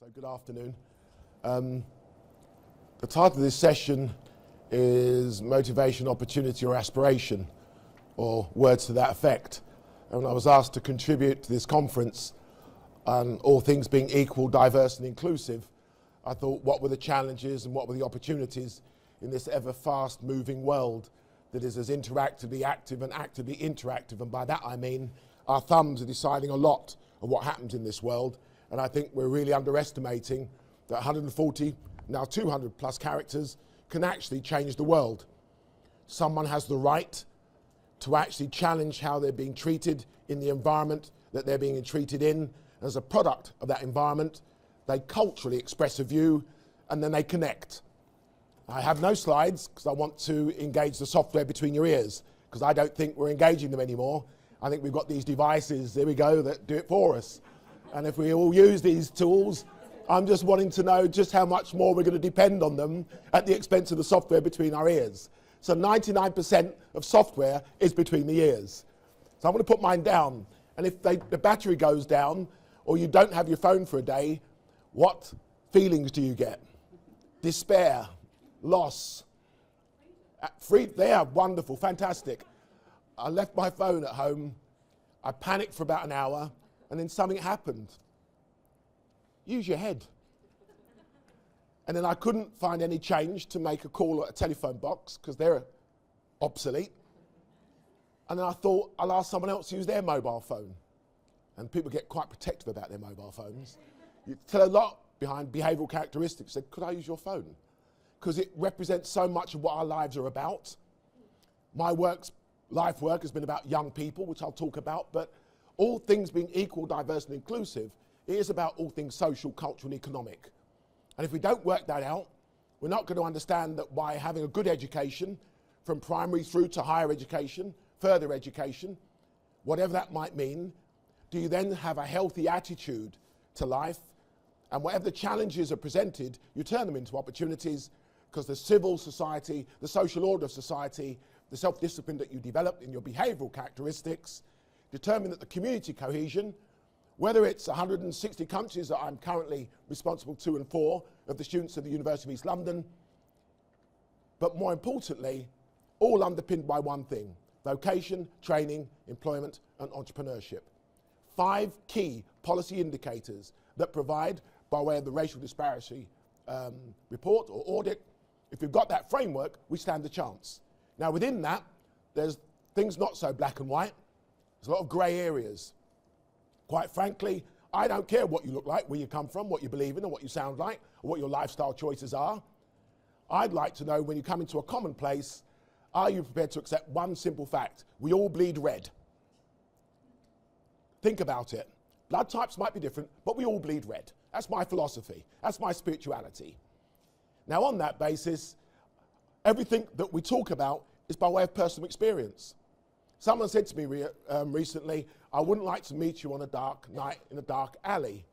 So good afternoon. The title of this session is Motivation, Opportunity or Aspiration, or words to that effect. And when I was asked to contribute to this conference on all things being equal, diverse and inclusive, I thought what were the challenges and what were the opportunities in this ever fast moving world that is as interactively active and actively interactive, and by that I mean our thumbs are deciding a lot of what happens in this world. And I think we're really underestimating that 140, now 200 plus characters can actually change the world. Someone has the right to actually challenge how they're being treated in the environment that they're being treated in. As a product of that environment, they culturally express a view and then they connect. I have no slides because I want to engage the software between your ears, because I don't think we're engaging them anymore. I think we've got these devices, there we go, that do it for us. And if we all use these tools, I'm just wanting to know just how much more we're going to depend on them at the expense of the software between our ears. So 99% of software is between the ears. So I'm going to put mine down. And if the battery goes down, or you don't have your phone for a day, what feelings do you get? Despair, loss, they are wonderful, fantastic. I left my phone at home. I panicked for about an hour. And then something happened. Use your head. And then I couldn't find any change to make a call at a telephone box because they're obsolete. And then I thought I'll ask someone else to use their mobile phone. And people get quite protective about their mobile phones. You tell a lot behind behavioural characteristics. Say, could I use your phone? Because it represents so much of what our lives are about. My life work has been about young people, which I'll talk about, but all things being equal, diverse and inclusive, it is about all things social, cultural and economic. And if we don't work that out, we're not going to understand that by having a good education, from primary through to higher education, further education, whatever that might mean, do you then have a healthy attitude to life? And whatever the challenges are presented, you turn them into opportunities, because the civil society, the social order of society, the self-discipline that you develop in your behavioural characteristics, determine that the community cohesion, whether it's 160 countries that I'm currently responsible to and for, of the students of the University of East London, but more importantly, all underpinned by one thing: vocation, training, employment and entrepreneurship. 5 key policy indicators that provide, by way of the racial disparity report or audit, if we've got that framework, we stand a chance. Now within that, there's things not so black and white. There's a lot of grey areas. Quite frankly, I don't care what you look like, where you come from, what you believe in, or what you sound like, or what your lifestyle choices are. I'd like to know, when you come into a common place, are you prepared to accept one simple fact? We all bleed red. Think about it. Blood types might be different, but we all bleed red. That's my philosophy. That's my spirituality. Now on that basis, everything that we talk about is by way of personal experience. Someone said to me recently, I wouldn't like to meet you on a dark night in a dark alley.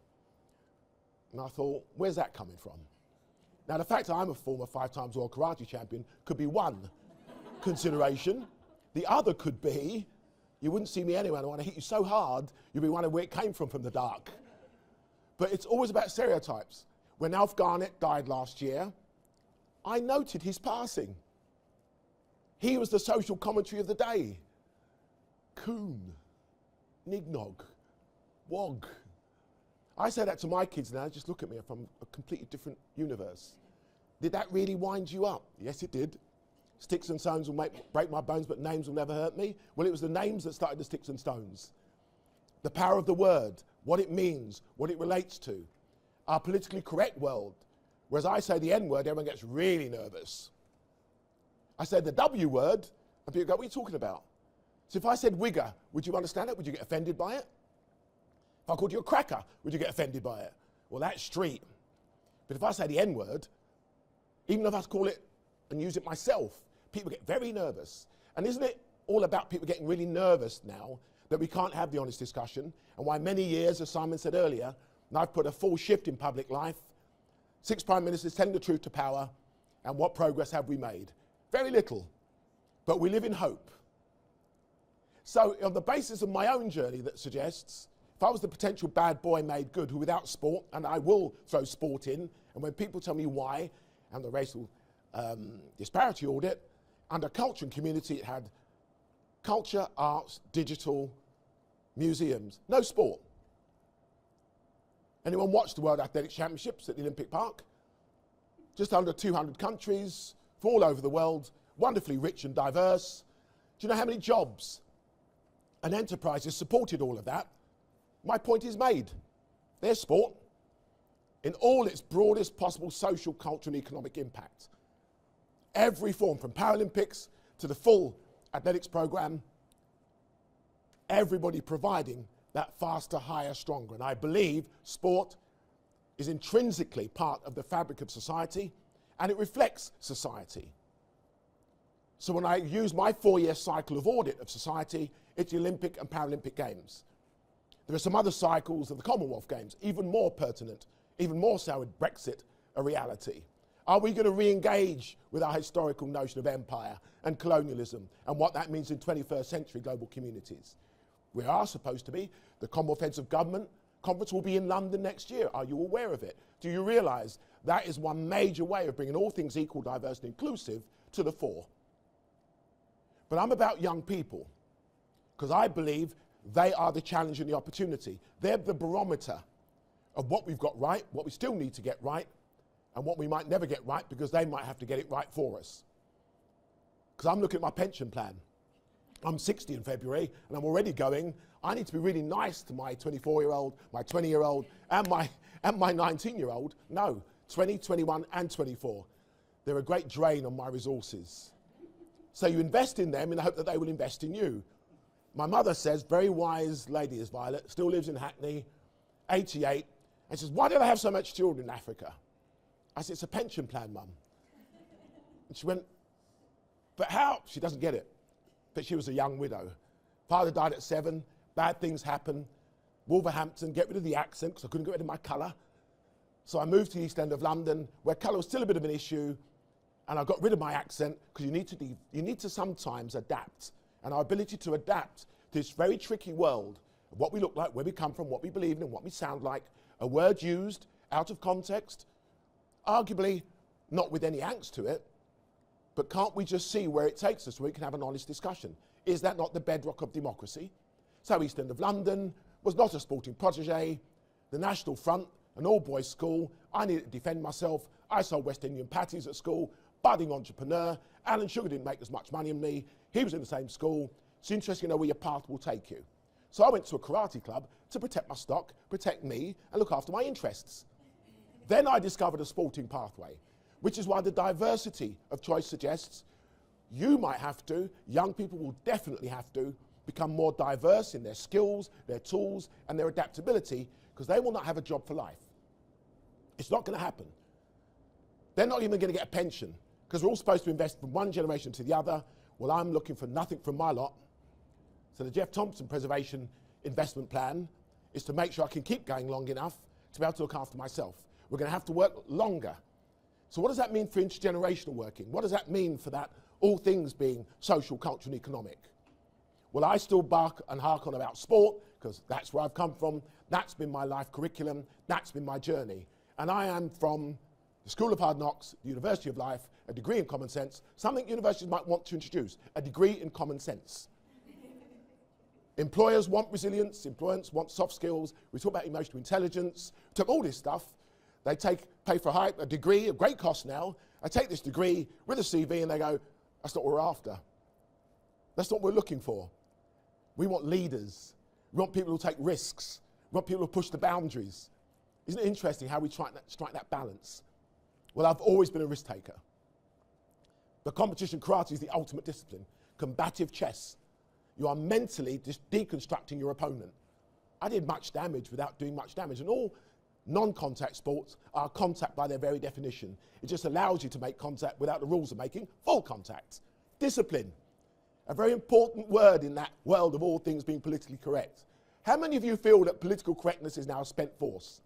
And I thought, where's that coming from? Now the fact that I'm a former 5-time world karate champion could be one consideration. The other could be, you wouldn't see me anyway, and I want to hit you so hard, you'd be wondering where it came from the dark. But it's always about stereotypes. When Alf Garnett died last year, I noted his passing. He was the social commentary of the day. Coon, nignog, wog. I say that to my kids now, just look at me, I'm from a completely different universe. Did that really wind you up? Yes, it did. Sticks and stones will break my bones, but names will never hurt me. Well, it was the names that started the sticks and stones. The power of the word, what it means, what it relates to. Our politically correct world, whereas I say the N word, everyone gets really nervous. I say the W word, and people go, what are you talking about? So if I said wigger, would you understand it? Would you get offended by it? If I called you a cracker, would you get offended by it? Well, that's street. But if I say the N word, even if I call it and use it myself, people get very nervous. And isn't it all about people getting really nervous now that we can't have the honest discussion? And why many years, as Simon said earlier, and I've put a full shift in public life, 6 prime ministers telling the truth to power, and what progress have we made? Very little. But we live in hope. So on the basis of my own journey that suggests, If I was the potential bad boy made good who without sport, and I will throw sport in, and when people tell me why, and the racial disparity audit, under culture and community it had culture, arts, digital, museums, no sport. Anyone watched the World Athletics Championships at the Olympic Park? Just under 200 countries from all over the world, wonderfully rich and diverse. Do you know how many jobs and enterprises supported all of that? My point is made. There's sport in all its broadest possible social, cultural and economic impact. Every form, from Paralympics to the full athletics programme, everybody providing that faster, higher, stronger. And I believe sport is intrinsically part of the fabric of society and it reflects society. So when I use my 4-year cycle of audit of society, it's the Olympic and Paralympic Games. There are some other cycles of the Commonwealth Games, even more pertinent, even more so with Brexit a reality. Are we going to re-engage with our historical notion of empire and colonialism and what that means in 21st century global communities? We are supposed to be. The Commonwealth Heads of Government Conference will be in London next year. Are you aware of it? Do you realise that is one major way of bringing all things equal, diverse and inclusive to the fore? But I'm about young people because I believe they are the challenge and the opportunity. They're the barometer of what we've got right, what we still need to get right, and what we might never get right because they might have to get it right for us. Because I'm looking at my pension plan. I'm 60 in February and I'm already going, I need to be really nice to my 24-year-old, my 20-year-old and my 19-year-old. No, 20, 21 and 24. They're a great drain on my resources. So you invest in them in the hope that they will invest in you. My mother says, very wise lady is Violet, still lives in Hackney, 88, and says, why do they have so much children in Africa? I said, it's a pension plan, Mum. And she went, but how? She doesn't get it. But she was a young widow. Father died at 7, bad things happen. Wolverhampton, get rid of the accent because I couldn't get rid of my colour. So I moved to the East End of London where colour was still a bit of an issue and I got rid of my accent because you need to sometimes adapt. And our ability to adapt to this very tricky world of what we look like, where we come from, what we believe in, and what we sound like, a word used out of context, arguably not with any angst to it, but can't we just see where it takes us so we can have an honest discussion? Is that not the bedrock of democracy? So East End of London was not a sporting protege. The National Front, an all-boys school. I needed to defend myself. I sold West Indian patties at school. Budding entrepreneur. Alan Sugar didn't make as much money as me. He was in the same school. It's interesting to know where your path will take you. So I went to a karate club to protect my stock, protect me, and look after my interests. Then I discovered a sporting pathway, which is why the diversity of choice suggests you might have to, young people will definitely have to, become more diverse in their skills, their tools, and their adaptability, because they will not have a job for life. It's not going to happen. They're not even going to get a pension, because we're all supposed to invest from one generation to the other. Well, I'm looking for nothing from my lot. So the Geoff Thompson Preservation Investment Plan is to make sure I can keep going long enough to be able to look after myself. We're going to have to work longer. So what does that mean for intergenerational working? What does that mean for that, all things being social, cultural and economic? Well, I still bark and hark on about sport, because that's where I've come from. That's been my life curriculum. That's been my journey. And I am from the School of Hard Knocks, the University of Life, a degree in common sense, something universities might want to introduce, a degree in common sense. Employers want resilience, employers want soft skills. We talk about emotional intelligence, we talk all this stuff. They pay for a degree, a great cost now. I take this degree with a CV and they go, that's not what we're after. That's not what we're looking for. We want leaders. We want people who take risks. We want people who push the boundaries. Isn't it interesting how we strike that balance? Well, I've always been a risk taker. But competition karate is the ultimate discipline. Combative chess. You are mentally just deconstructing your opponent. I did much damage without doing much damage. And all non-contact sports are contact by their very definition. It just allows you to make contact without the rules of making full contact. Discipline. A very important word in that world of all things being politically correct. How many of you feel that political correctness is now a spent force?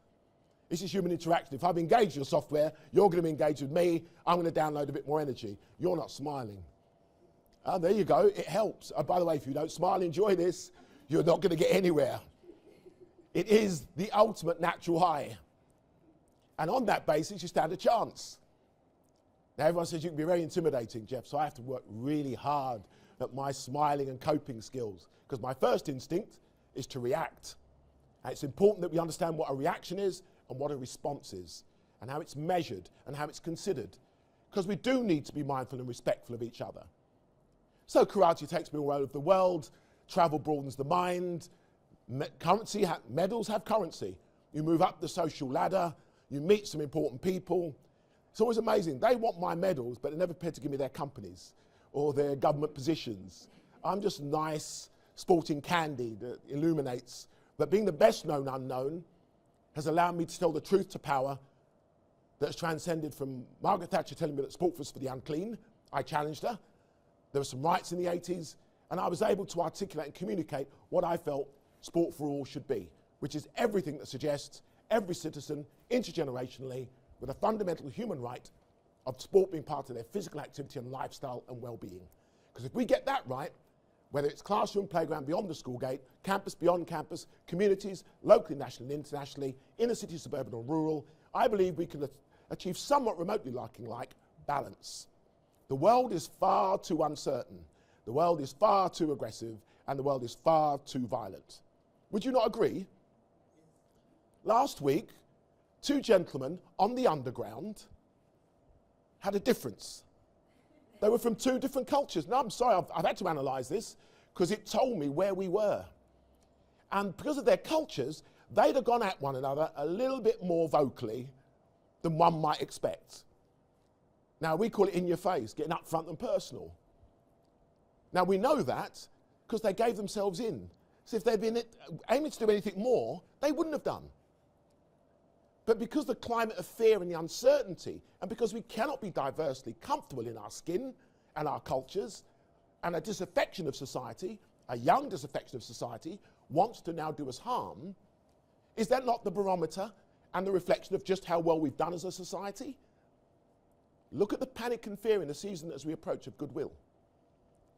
This is human interaction. If I've engaged your software, you're going to be engaged with me. I'm going to download a bit more energy. You're not smiling. There you go. It helps. By the way, if you don't smile, enjoy this, you're not going to get anywhere. It is the ultimate natural high. And on that basis, you stand a chance. Now, everyone says you can be very intimidating, Geoff, so I have to work really hard at my smiling and coping skills, because my first instinct is to react. And it's important that we understand what a reaction is and what a response is, and how it's measured and how it's considered, because we do need to be mindful and respectful of each other. So karate takes me all over the world, travel broadens the mind, medals have currency. You move up the social ladder, you meet some important people. It's always amazing. They want my medals, but they're never prepared to give me their companies or their government positions. I'm just nice, sporting candy that illuminates. But being the best known unknown has allowed me to tell the truth to power that has transcended from Margaret Thatcher telling me that sport was for the unclean. I challenged her. There were some riots in the 80s, and I was able to articulate and communicate what I felt sport for all should be, which is everything that suggests every citizen, intergenerationally, with a fundamental human right of sport being part of their physical activity and lifestyle and well-being. Because if we get that right, whether it's classroom, playground, beyond the school gate, campus, beyond campus, communities, locally, nationally, and internationally, inner city, suburban or rural, I believe we can achieve somewhat remotely like balance. The world is far too uncertain. The world is far too aggressive, and the world is far too violent. Would you not agree? Last week, two gentlemen on the underground had a difference. They were from two different cultures. Now, I'm sorry, I've had to analyse this because it told me where we were. And because of their cultures, they'd have gone at one another a little bit more vocally than one might expect. Now, we call it in your face, getting up front and personal. Now, we know that because they gave themselves in. So if they'd been aiming to do anything more, they wouldn't have done. But because the climate of fear and the uncertainty, and because we cannot be diversely comfortable in our skin and our cultures, and a disaffection of society, a young disaffection of society, wants to now do us harm, is that not the barometer and the reflection of just how well we've done as a society? Look at the panic and fear in the season as we approach of goodwill.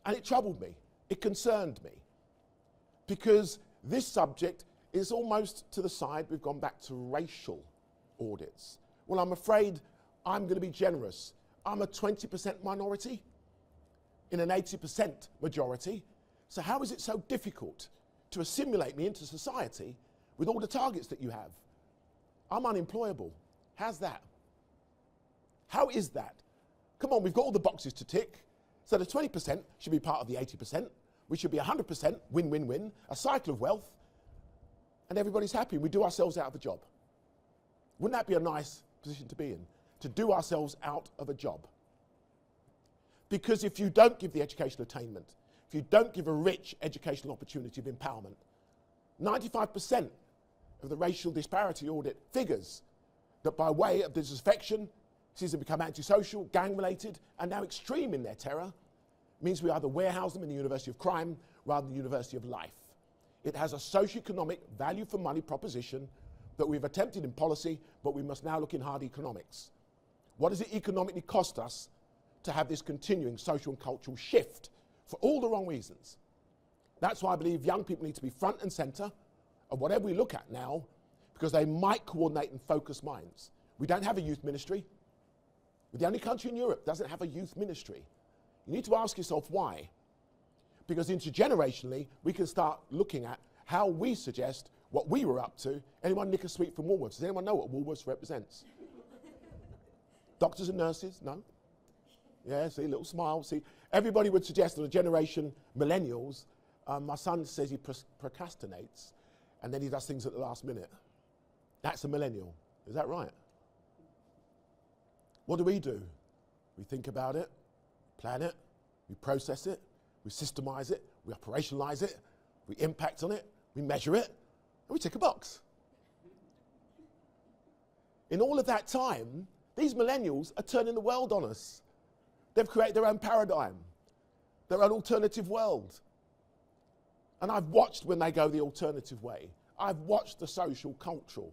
And it troubled me, it concerned me, because this subject is almost to the side. We've gone back to racial audits. Well, I'm afraid I'm going to be generous. I'm a 20% minority in an 80% majority. So how is it so difficult to assimilate me into society with all the targets that you have? I'm unemployable. How's that? How is that? Come on, we've got all the boxes to tick. So the 20% should be part of the 80%. We should be 100% win-win-win, a cycle of wealth, and everybody's happy. We do ourselves out of a job. Wouldn't that be a nice position to be in? To do ourselves out of a job. Because if you don't give the educational attainment, if you don't give a rich educational opportunity of empowerment, 95% of the racial disparity audit figures that by way of disaffection, citizens become antisocial, gang-related, and now extreme in their terror, means we either warehouse them in the University of Crime rather than the University of Life. It has a socio-economic value for money proposition that we've attempted in policy, but we must now look in hard economics. What does it economically cost us to have this continuing social and cultural shift for all the wrong reasons? That's why I believe young people need to be front and centre of whatever we look at now, because they might coordinate and focus minds. We don't have a youth ministry. We're the only country in Europe that doesn't have a youth ministry. You need to ask yourself why. Because intergenerationally, we can start looking at how we suggest what we were up to. Anyone nick a sweet from Woolworths? Does anyone know what Woolworths represents? Doctors and nurses? No? Yeah, see, little smile. See, everybody would suggest that a generation, millennials, my son says he procrastinates and then he does things at the last minute. That's a millennial. Is that right? What do? We think about it, plan it, we process it, we systemize it, we operationalize it, we impact on it, we measure it, and we tick a box. In all of that time, these millennials are turning the world on us. They've created their own paradigm, their own alternative world. And I've watched when they go the alternative way. I've watched the social, cultural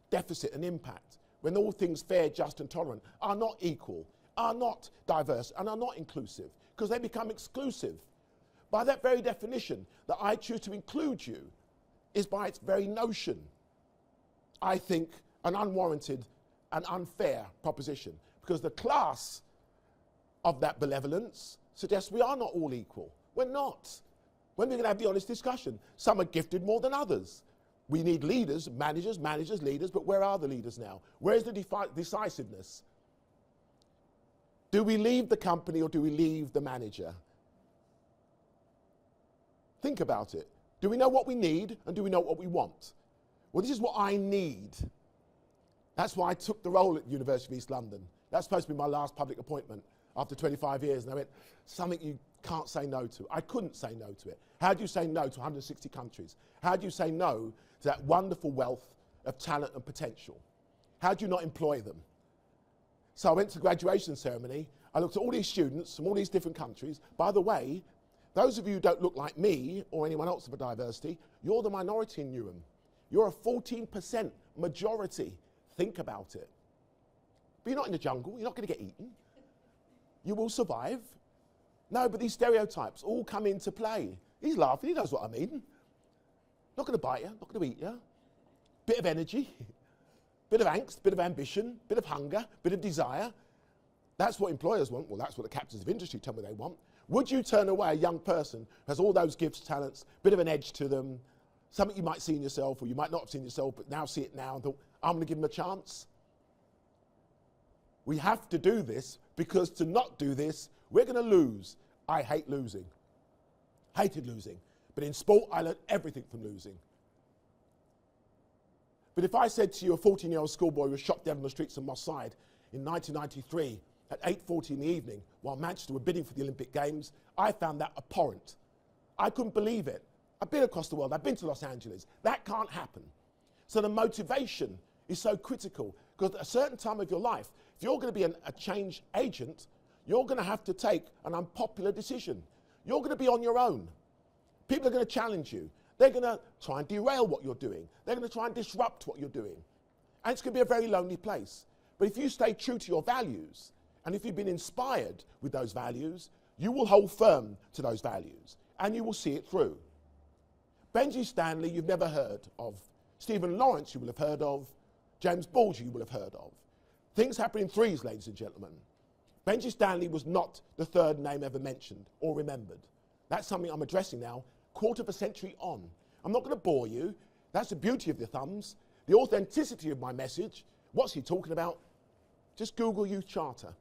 deficit and impact when all things fair, just and tolerant are not equal, are not diverse, and are not inclusive, because they become exclusive. By that very definition, that I choose to include you is by its very notion, I think, an unwarranted and unfair proposition, because the class of that benevolence suggests we are not all equal. We're not. When we're going to have the honest discussion, some are gifted more than others. We need leaders, managers, leaders, but where are the leaders now? Where's the decisiveness? Do we leave the company or do we leave the manager? Think about it. Do we know what we need and do we know what we want? Well, this is what I need. That's why I took the role at the University of East London. That's supposed to be my last public appointment after 25 years. And I went, something you can't say no to. I couldn't say no to it. How do you say no to 160 countries? How do you say no to that wonderful wealth of talent and potential? How do you not employ them? So I went to the graduation ceremony. I looked at all these students from all these different countries. By the way, those of you who don't look like me or anyone else of a diversity, you're the minority in Newham. You're a 14% majority. Think about it. But you're not in the jungle. You're not going to get eaten. You will survive. No, but these stereotypes all come into play. He's laughing. He knows what I mean. Not going to bite you. Not going to eat you. Bit of energy. Bit of angst. Bit of ambition. Bit of hunger. Bit of desire. That's what employers want. Well, that's what the captains of industry tell me they want. Would you turn away a young person who has all those gifts, talents, bit of an edge to them, something you might see in yourself or you might not have seen yourself, but now see it now and thought, I'm going to give them a chance? We have to do this, because to not do this, we're going to lose. I hate losing. Hated losing. But in sport, I learned everything from losing. But if I said to you, a 14-year-old schoolboy was shot dead on the streets of Moss Side in 1993 at 8:40 in the evening while Manchester were bidding for the Olympic Games, I found that abhorrent. I couldn't believe it. I've been across the world. I've been to Los Angeles. That can't happen. So the motivation is so critical, because at a certain time of your life, if you're going to be a change agent, you're going to have to take an unpopular decision. You're going to be on your own. People are going to challenge you. They're going to try and derail what you're doing. They're going to try and disrupt what you're doing. And it's going to be a very lonely place. But if you stay true to your values, and if you've been inspired with those values, you will hold firm to those values, and you will see it through. Benji Stanley, you've never heard of. Stephen Lawrence, you will have heard of. James Bulger, you will have heard of. Things happen in threes, ladies and gentlemen. Benji Stanley was not the third name ever mentioned or remembered. That's something I'm addressing now, quarter of a century on. I'm not going to bore you. That's the beauty of the thumbs, the authenticity of my message. What's he talking about? Just Google Youth Charter.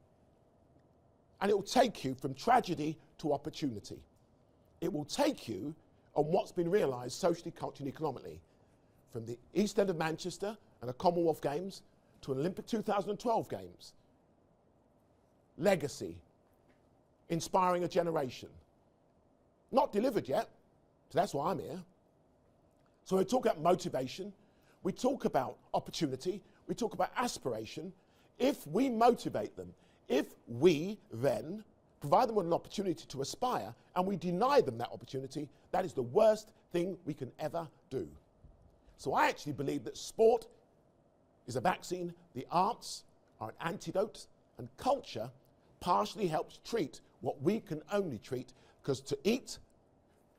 And it will take you from tragedy to opportunity. It will take you on what's been realised socially, culturally, and economically. From the East End of Manchester and the Commonwealth Games to an Olympic 2012 Games. Legacy. Inspiring a generation. Not delivered yet, so that's why I'm here. So we talk about motivation, we talk about opportunity, we talk about aspiration. If we motivate them, if we then provide them with an opportunity to aspire and we deny them that opportunity, that is the worst thing we can ever do. So I actually believe that sport is a vaccine, the arts are an antidote, and culture partially helps treat what we can only treat, because to eat,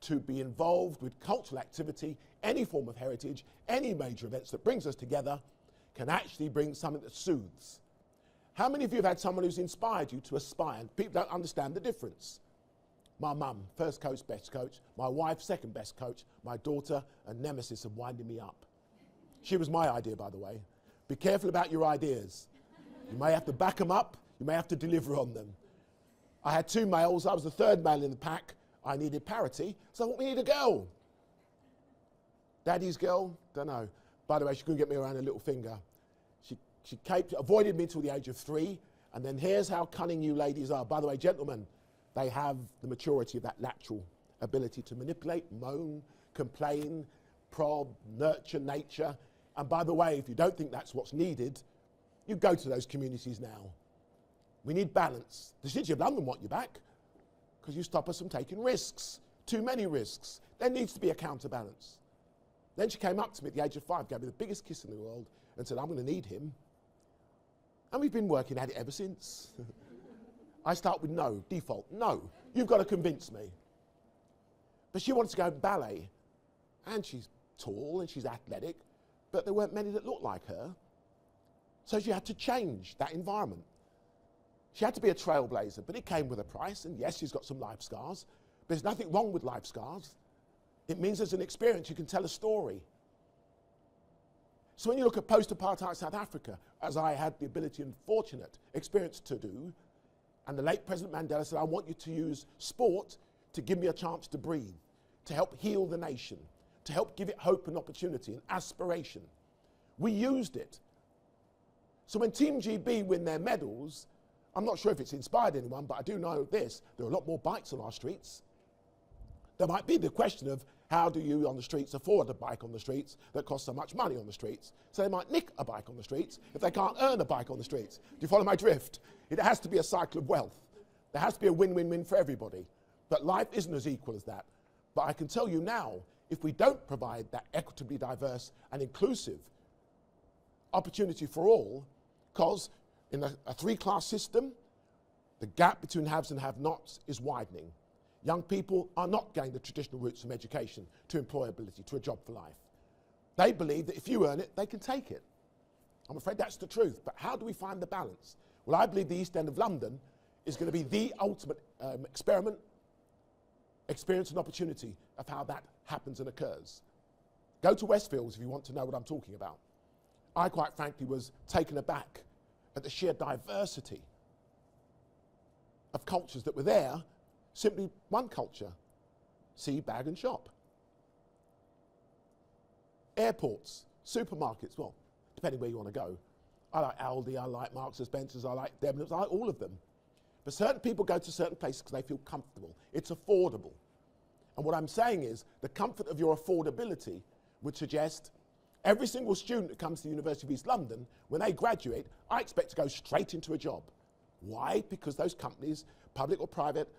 to be involved with cultural activity, any form of heritage, any major events that brings us together, can actually bring something that soothes. How many of you have had someone who's inspired you to aspire? And people don't understand the difference. My mum, first coach, best coach. My wife, second best coach. My daughter, a nemesis of winding me up. She was my idea, by the way. Be careful about your ideas. You may have to back them up. You may have to deliver on them. I had two males. I was the third male in the pack. I needed parity, so I thought we need a girl. Daddy's girl? Don't know. By the way, she couldn't get me around her little finger. She avoided me until the age of 3, and then here's how cunning you ladies are. By the way, gentlemen, they have the maturity of that lateral ability to manipulate, moan, complain, prod, nurture nature. And by the way, if you don't think that's what's needed, you go to those communities now. We need balance. The City of London want you back because you stop us from taking risks, too many risks. There needs to be a counterbalance. Then she came up to me at the age of 5, gave me the biggest kiss in the world and said, I'm going to need him. And we've been working at it ever since. I start with no, default, no. You've got to convince me. But she wants to go ballet. And she's tall and she's athletic, but there weren't many that looked like her. So she had to change that environment. She had to be a trailblazer, but it came with a price. And yes, she's got some life scars, but there's nothing wrong with life scars. It means there's an experience, you can tell a story. So when you look at post-apartheid South Africa, as I had the ability and fortunate experience to do, and the late President Mandela said, I want you to use sport to give me a chance to breathe, to help heal the nation, to help give it hope and opportunity and aspiration. We used it. So when Team GB win their medals, I'm not sure if it's inspired anyone, but I do know this, there are a lot more bikes on our streets. There might be the question of how do you on the streets afford a bike on the streets that costs so much money on the streets? So they might nick a bike on the streets if they can't earn a bike on the streets. Do you follow my drift? It has to be a cycle of wealth. There has to be a win-win-win for everybody. But life isn't as equal as that. But I can tell you now, if we don't provide that equitably diverse and inclusive opportunity for all, because in a three-class system, the gap between haves and have-nots is widening. Young people are not going the traditional routes from education to employability, to a job for life. They believe that if you earn it, they can take it. I'm afraid that's the truth, but how do we find the balance? Well, I believe the East End of London is going to be the ultimate experience and opportunity of how that happens and occurs. Go to Westfields if you want to know what I'm talking about. I quite frankly was taken aback at the sheer diversity of cultures that were there. Simply one culture, see, bag and shop. Airports, supermarkets, well, depending where you want to go. I like Aldi, I like Marks and Spencer's, I like Debenhams, I like all of them. But certain people go to certain places because they feel comfortable. It's affordable. And what I'm saying is the comfort of your affordability would suggest every single student that comes to the University of East London, when they graduate, I expect to go straight into a job. Why? Because those companies, public or private,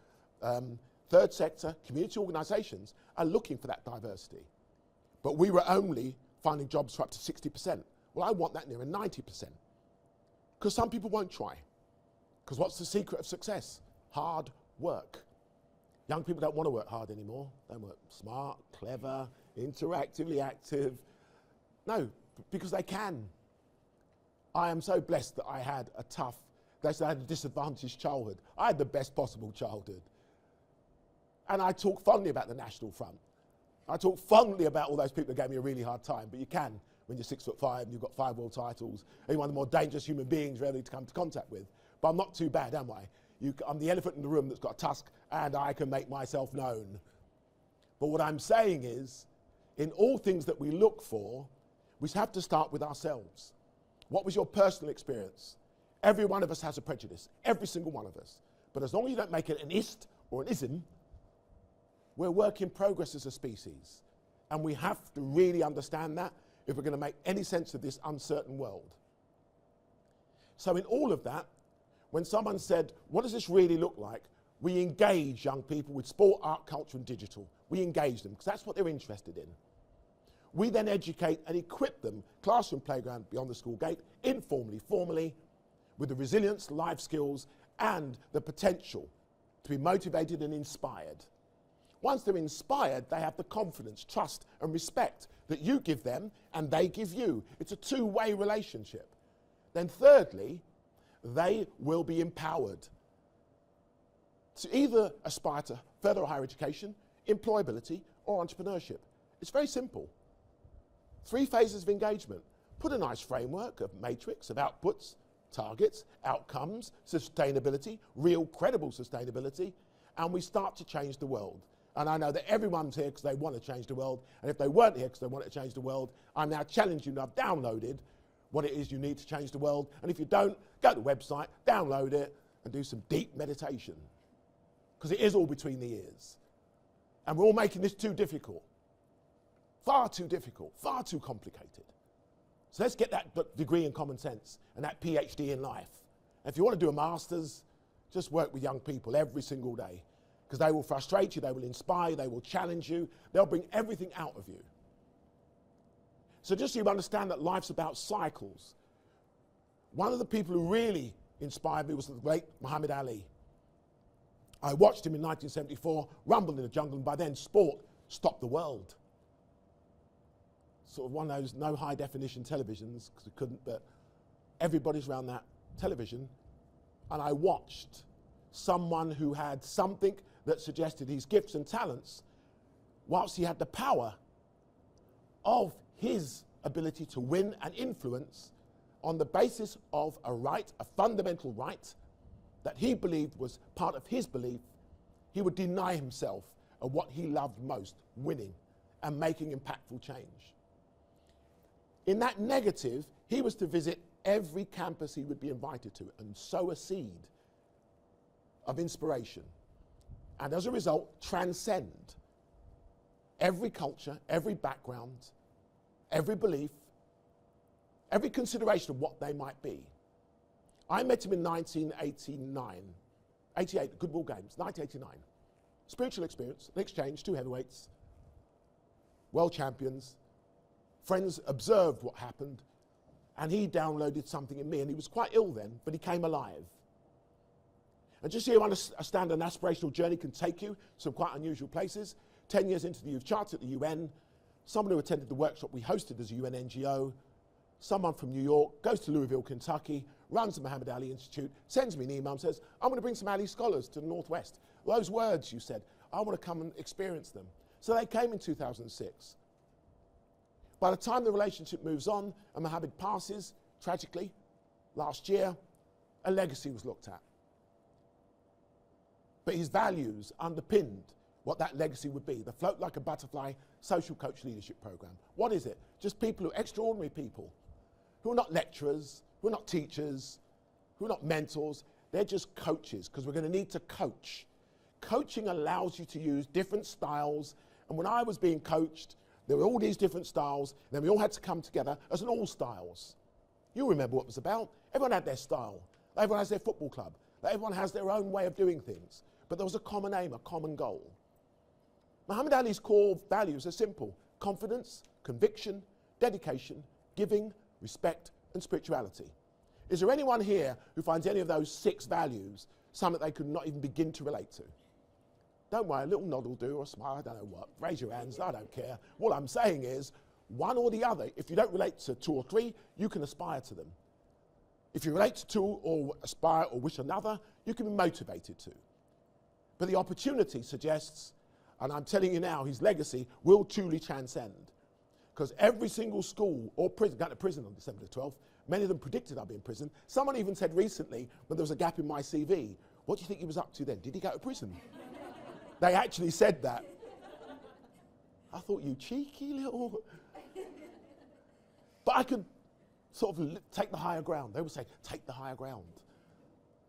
third sector, community organisations are looking for that diversity. But we were only finding jobs for up to 60%. Well, I want that nearer 90%. Because some people won't try. Because what's the secret of success? Hard work. Young people don't want to work hard anymore. They work smart, clever, interactively active. No, because they can. I am so blessed that I had a tough, they said I had a disadvantaged childhood. I had the best possible childhood. And I talk fondly about the National Front. I talk fondly about all those people that gave me a really hard time, but you can when you're 6'5" and you've got 5 world titles, and you're one of the more dangerous human beings really to come into contact with. But I'm not too bad, am I? I'm the elephant in the room that's got a tusk, and I can make myself known. But what I'm saying is, in all things that we look for, we have to start with ourselves. What was your personal experience? Every one of us has a prejudice, every single one of us. But as long as you don't make it an ist or an ism, we're work in progress as a species. And we have to really understand that if we're going to make any sense of this uncertain world. So in all of that, when someone said, what does this really look like? We engage young people with sport, art, culture and digital. We engage them because that's what they're interested in. We then educate and equip them, classroom, playground, beyond the school gate, informally, formally, with the resilience, life skills and the potential to be motivated and inspired. Once they're inspired, they have the confidence, trust and respect that you give them and they give you. It's a two-way relationship. Then thirdly, they will be empowered to either aspire to further or higher education, employability or entrepreneurship. It's very simple. 3 phases of engagement. Put a nice framework, a matrix of outputs, targets, outcomes, sustainability, real credible sustainability, and we start to change the world. And I know that everyone's here because they want to change the world, and if they weren't here because they want to change the world, I'm now challenging you, and I've downloaded what it is you need to change the world, and if you don't, go to the website, download it, and do some deep meditation. Because it is all between the ears. And we're all making this too difficult. Far too difficult, far too complicated. So let's get that degree in common sense and that PhD in life. And if you want to do a master's, just work with young people every single day. Because they will frustrate you, they will inspire you, they will challenge you, they'll bring everything out of you. So just so you understand that life's about cycles. One of the people who really inspired me was the great Muhammad Ali. I watched him in 1974, rumble in the jungle, and by then sport stopped the world. sort of one of those no high definition televisions, because we couldn't, but everybody's around that television, and I watched someone who had something that suggested his gifts and talents, whilst he had the power of his ability to win and influence on the basis of a right, a fundamental right, that he believed was part of his belief, he would deny himself of what he loved most, winning and making impactful change. In that negative, he was to visit every campus he would be invited to and sow a seed of inspiration. And as a result, transcend every culture, every background, every belief, every consideration of what they might be. I met him in 1988, Goodwill Games, 1989. Spiritual experience, an exchange, 2 heavyweights, world champions. Friends observed what happened, and he downloaded something in me, and he was quite ill then, but he came alive. And just so you understand, an aspirational journey can take you some quite unusual places. 10 years into the Youth Charter at the UN, someone who attended the workshop we hosted as a UN NGO, someone from New York, goes to Louisville, Kentucky, runs the Muhammad Ali Institute, sends me an email and says, I'm going to bring some Ali scholars to the Northwest. Those words you said, I want to come and experience them. So they came in 2006. By the time the relationship moves on and Muhammad passes, tragically, last year, a legacy was looked at. But his values underpinned what that legacy would be. The Float Like a Butterfly Social Coach Leadership Program. What is it? Just people who are extraordinary people, who are not lecturers, who are not teachers, who are not mentors. They're just coaches, because we're going to need to coach. Coaching allows you to use different styles. And when I was being coached, there were all these different styles, and then we all had to come together as an all styles. You remember what it was about. Everyone had their style. Everyone has their football club. Everyone has their own way of doing things. But there was a common aim, a common goal. Muhammad Ali's core values are simple: confidence, conviction, dedication, giving, respect, and spirituality. Is there anyone here who finds any of those 6 values something they could not even begin to relate to? Don't worry, a little nod will do, or a smile, I don't know what. Raise your hands, I don't care. What I'm saying is, one or the other, if you don't relate to 2 or 3, you can aspire to them. If you relate to 2 or aspire or wish another, you can be motivated to. But the opportunity suggests, and I'm telling you now, his legacy will truly transcend. Because every single school or prison, got to prison on December the 12th, many of them predicted I'd be in prison. Someone even said recently, when there was a gap in my CV, what do you think he was up to then? Did he go to prison? They actually said that. I thought, you cheeky little... But I could sort of take the higher ground. They would say, take the higher ground.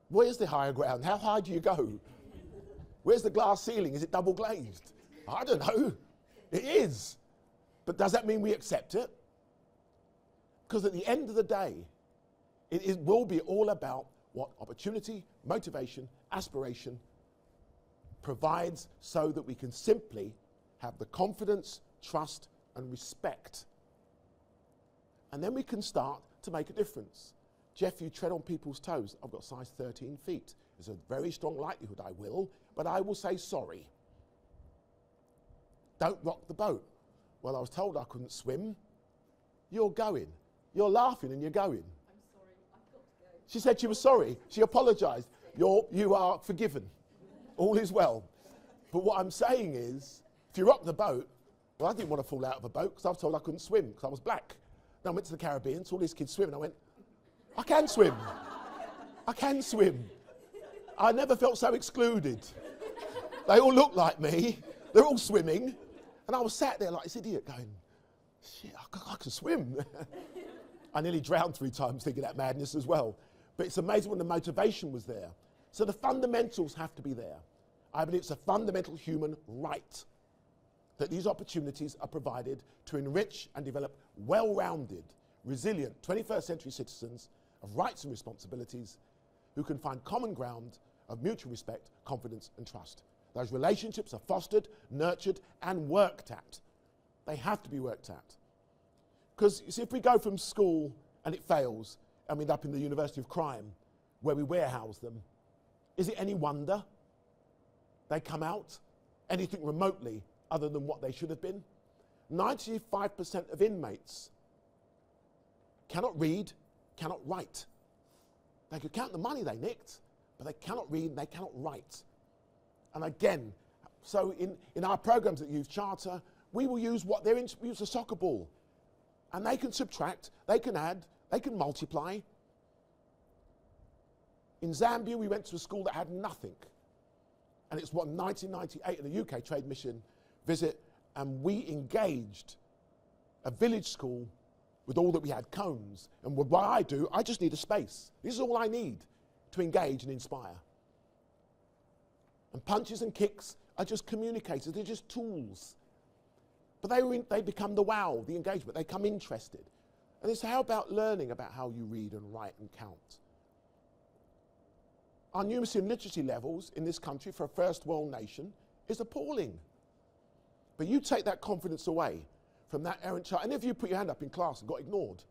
Where's the higher ground? How high do you go? Where's the glass ceiling? Is it double glazed? I don't know. It is. But does that mean we accept it? Because at the end of the day, it will be all about what opportunity, motivation, aspiration provides, so that we can simply have the confidence, trust, and respect. And then we can start to make a difference. Geoff, you tread on people's toes. I've got size 13 feet. There's a very strong likelihood I will, but I will say sorry. Don't rock the boat. Well, I was told I couldn't swim. You're going. You're laughing and you're going. I'm sorry, I've got to go. She said she was sorry. She apologised. You are forgiven. All is well. But what I'm saying is, if you rock the boat, well, I didn't want to fall out of a boat because I was told I couldn't swim because I was black. Then I went to the Caribbean, saw these kids swim, and I went, I can swim. I can swim. I never felt so excluded. They all look like me. They're all swimming. And I was sat there like this idiot going, shit, I can swim. I nearly drowned 3 times thinking that madness as well. But it's amazing when the motivation was there. So the fundamentals have to be there. I believe it's a fundamental human right that these opportunities are provided to enrich and develop well-rounded, resilient 21st century citizens of rights and responsibilities who can find common ground of mutual respect, confidence, and trust. Those relationships are fostered, nurtured, and worked at. They have to be worked at. Because you see, if we go from school and it fails, and we end up in the University of Crime, where we warehouse them, is it any wonder they come out anything remotely other than what they should have been? 95% of inmates cannot read, cannot write. They could count the money they nicked, but they cannot read and they cannot write. And again, so in our programs at Youth Charter, we will use what they're use a soccer ball. And they can subtract, they can add, they can multiply. In Zambia, we went to a school that had nothing. And it's what, 1998 in the UK Trade Mission visit, and we engaged a village school with all that we had, cones. And what I do, I just need a space. This is all I need to engage and inspire. And punches and kicks are just communicators, they're just tools. But they become the wow, the engagement, they become interested. And it's how about learning about how you read and write and count? Our numeracy and literacy levels in this country for a first world nation is appalling. But you take that confidence away from that errant child, and if you put your hand up in class and got ignored,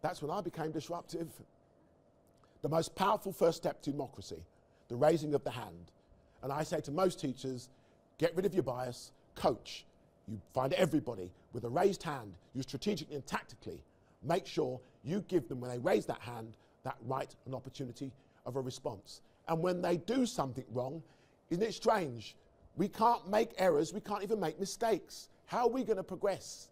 that's when I became disruptive. The most powerful first step to democracy, the raising of the hand. And I say to most teachers, get rid of your bias, coach. You find everybody with a raised hand, you strategically and tactically make sure you give them, when they raise that hand, that right and opportunity of a response. And when they do something wrong, isn't it strange? We can't make errors, we can't even make mistakes. How are we going to progress?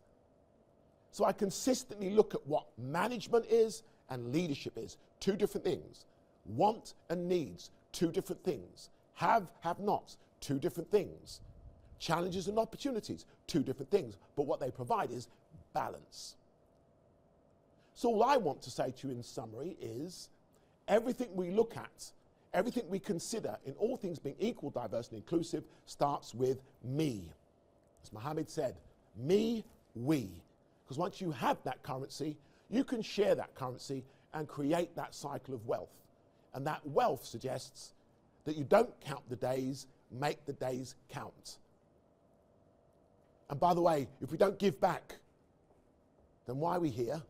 So I consistently look at what management is and leadership is. Two different things. Want and needs, two different things. Have nots, two different things. Challenges and opportunities, two different things. But what they provide is balance. So all I want to say to you in summary is, everything we look at, everything we consider, in all things being equal, diverse and inclusive, starts with me. As Mohammed said, me, we. Because once you have that currency, you can share that currency and create that cycle of wealth. And that wealth suggests that you don't count the days, make the days count. And by the way, if we don't give back, then why are we here?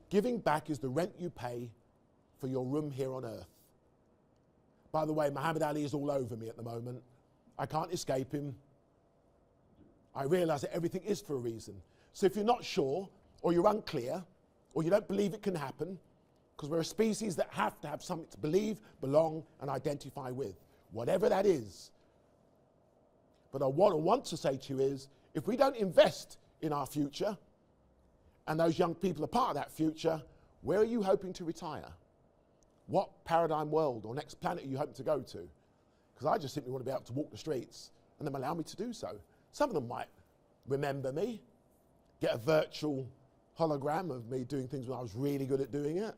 Giving back is the rent you pay for your room here on earth. By the way, Muhammad Ali is all over me at the moment. I can't escape him. I realise that everything is for a reason. So if you're not sure, or you're unclear, or you don't believe it can happen, because we're a species that have to have something to believe, belong, and identify with, whatever that is. But what I want to say to you is, if we don't invest in our future, and those young people are part of that future, where are you hoping to retire? What paradigm world or next planet are you hoping to go to? Because I just simply want to be able to walk the streets and them allow me to do so. Some of them might remember me, get a virtual hologram of me doing things when I was really good at doing it.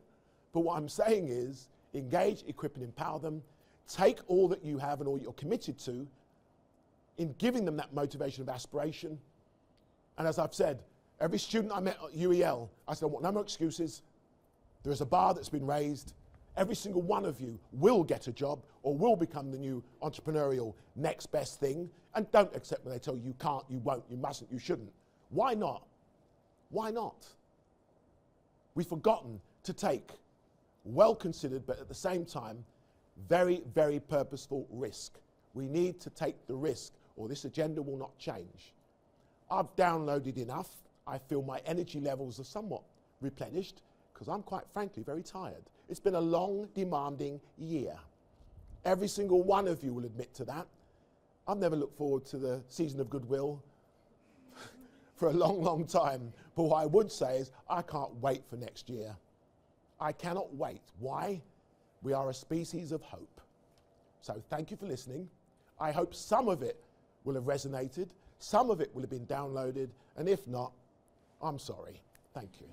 But what I'm saying is, engage, equip and empower them. Take all that you have and all you're committed to in giving them that motivation of aspiration. And as I've said, every student I met at UEL, I said, I want no more excuses. There is a bar that's been raised. Every single one of you will get a job or will become the new entrepreneurial next best thing. And don't accept when they tell you you can't, you won't, you mustn't, you shouldn't. Why not? Why not? We've forgotten to take well-considered, but at the same time, very, very purposeful risk. We need to take the risk or this agenda will not change. I've downloaded enough. I feel my energy levels are somewhat replenished because I'm quite frankly very tired. It's been a long, demanding year. Every single one of you will admit to that. I've never looked forward to the season of goodwill for a long, long time. But what I would say is I can't wait for next year. I cannot wait. Why? We are a species of hope. So thank you for listening. I hope some of it will have resonated, some of it will have been downloaded, and if not, I'm sorry. Thank you.